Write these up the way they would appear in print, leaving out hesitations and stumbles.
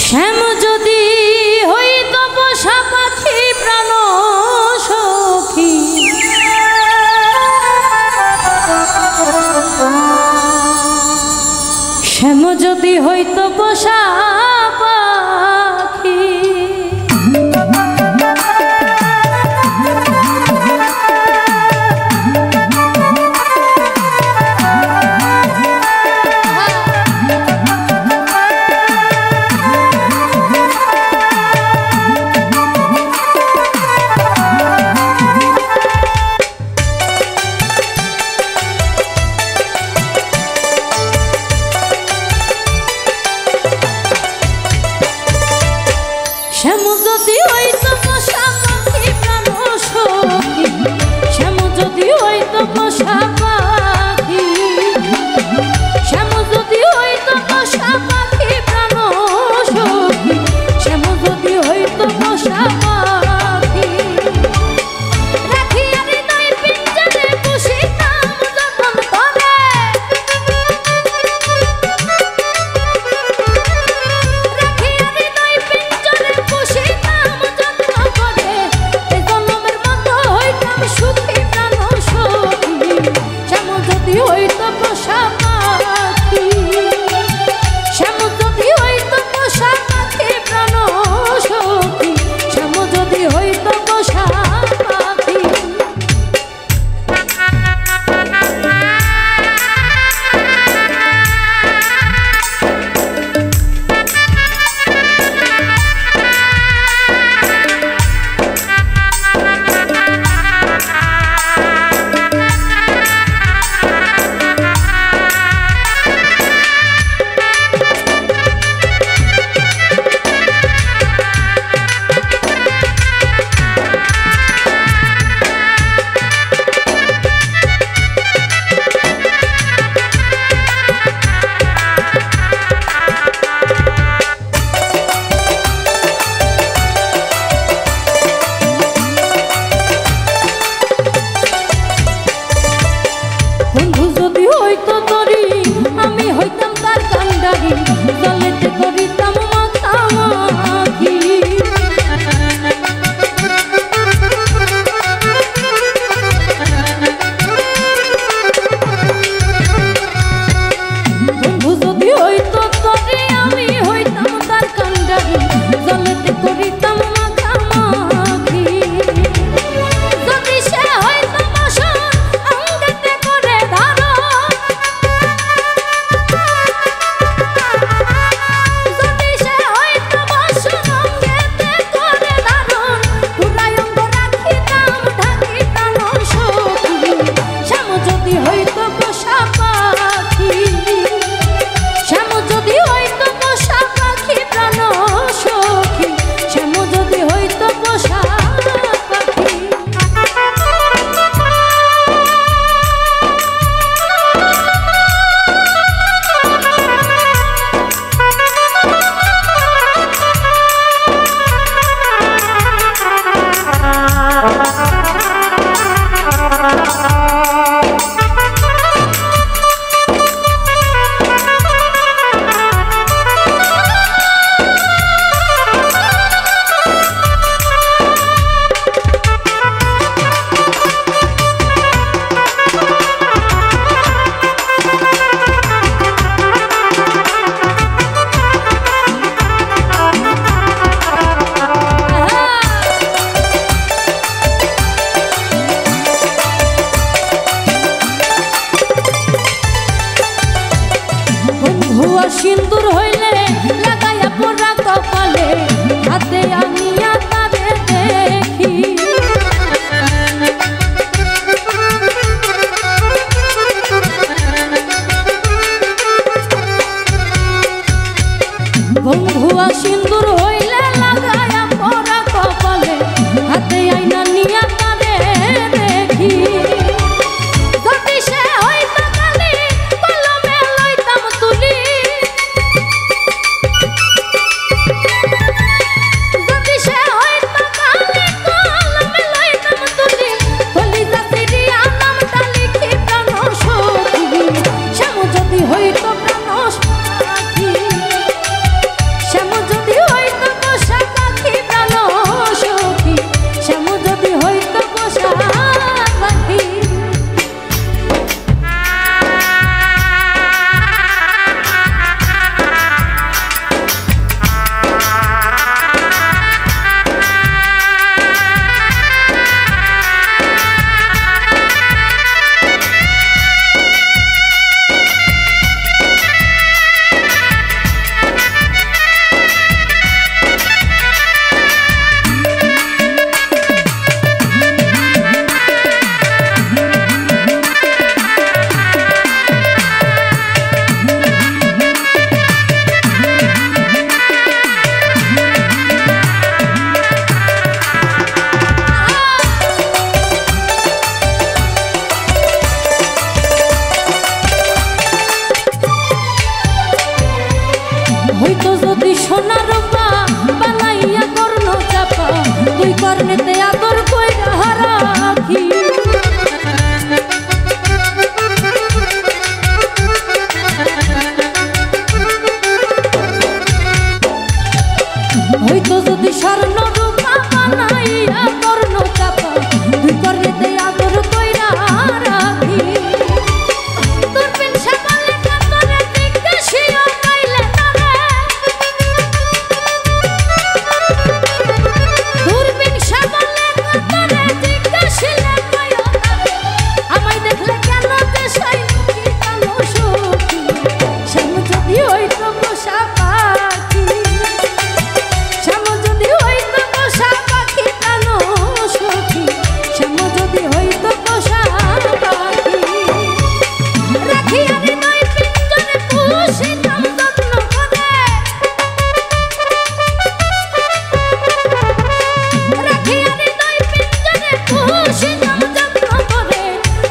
শ্যাম যদি হইত পোষা পাখি প্রাণ সখী, শ্যাম যদি হইত পোষা পাখি, শ্যাম যদি হইত পোষা পাখি প্রাণ সখী, শ্যাম যদি হইত পোষা পাখি, শ্যাম যদি হইত পোষা পাখি প্রাণ সখী, শ্যাম যদি হইত পোষা পাখি, রাখিয়া হৃদয় পিঞ্জরে পুষিতাম যতন করে, রাখিয়া হৃদয় পিঞ্জরে পুষিতাম যত্ন করে, এ জন্মের মতো হইতাম সুখী প্রাণ সখী, শ্যাম যদি হইত পোষা পাখি, শ্যাম যদি হইত পোষা পাখি প্রাণ সখী, শ্যাম যদি হইত পোষা পাখি। বন্ধু যদি হইত তরি আমি হইতাম তার কান্ডারি, জলেতে করিতাম মাখামাখি, বন্ধু যদি হইত তরি আমি হইতাম তার কান্ডারি, জলেতে করিতাম মাখামাখি, যদি সে হইত বসন অঙ্গেতে করে ধারণ, যদি সে হইত বসন অঙ্গেতে করে ধারণ, পুরায় অঙ্গ রাখিতাম ঢাকি প্রাণ সখী, শ্যাম যদি হইত পোষা পাখি, শ্যাম যদি হইত পোষা পাখি প্রাণ সখী, শ্যাম যদি হইত পোষা পাখি। ভুয়া সিন্দুর হইলে লাগাইয়া পোড়া কপালে, হাতে আনিয়া তারে দেখি, ভুয়া সিন্দুর হইলে লাগাইয়া পোড়া কপালে, হাতে আইনা নিয়া তারে দেখি, যদি সে হইত কালি কলমে লইতাম তুলি, যদি সে হইত কালি কলমে লইতাম তুলি, কলিজা চিরিয়া নামটা লিখি প্রাণ সখী, শ্যাম যদি হইত প্রাণ সখী, শ্যাম যদি যদি সোনা রূপা বানাইয়া কর্ণ চাপা তুই কর্ণেতে আদর কইরা রাখি হয়তো যদি স্বর্ণ রূপা বানাইয়া কর্ণ চাপা তুই কর্ণেতে আদর কইরা রাখি তোর পিন সাবালে কাতরে জিজ্ঞাসিয়া পাইলে তারে তোর পিন সাবালে কাতরে জিজ্ঞাসিয়া পাইও তারে আমায় দেখলে কেন যে সাই কি কালো সখী শ্যাম যদি হইতো পোষা পাখি শ্যাম যদি হইতো পোষা পাখি কালো সখী শ্যাম যদি হইতো পোষা পাখি রাখি আরে নয় পিঞ্জরে পুষিতাম যত্ন করে রাখি আরে নয় পিঞ্জরে পুষিতাম যত্ন করে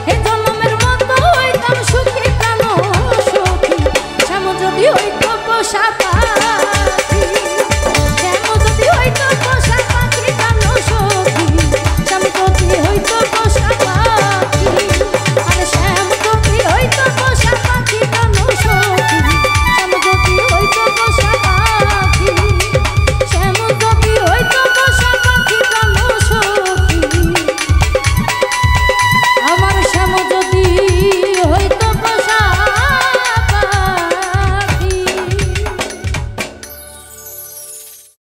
হে জন্মের মতো হইতাম সুখী কালো সখী শ্যাম যদি হইতো পোষা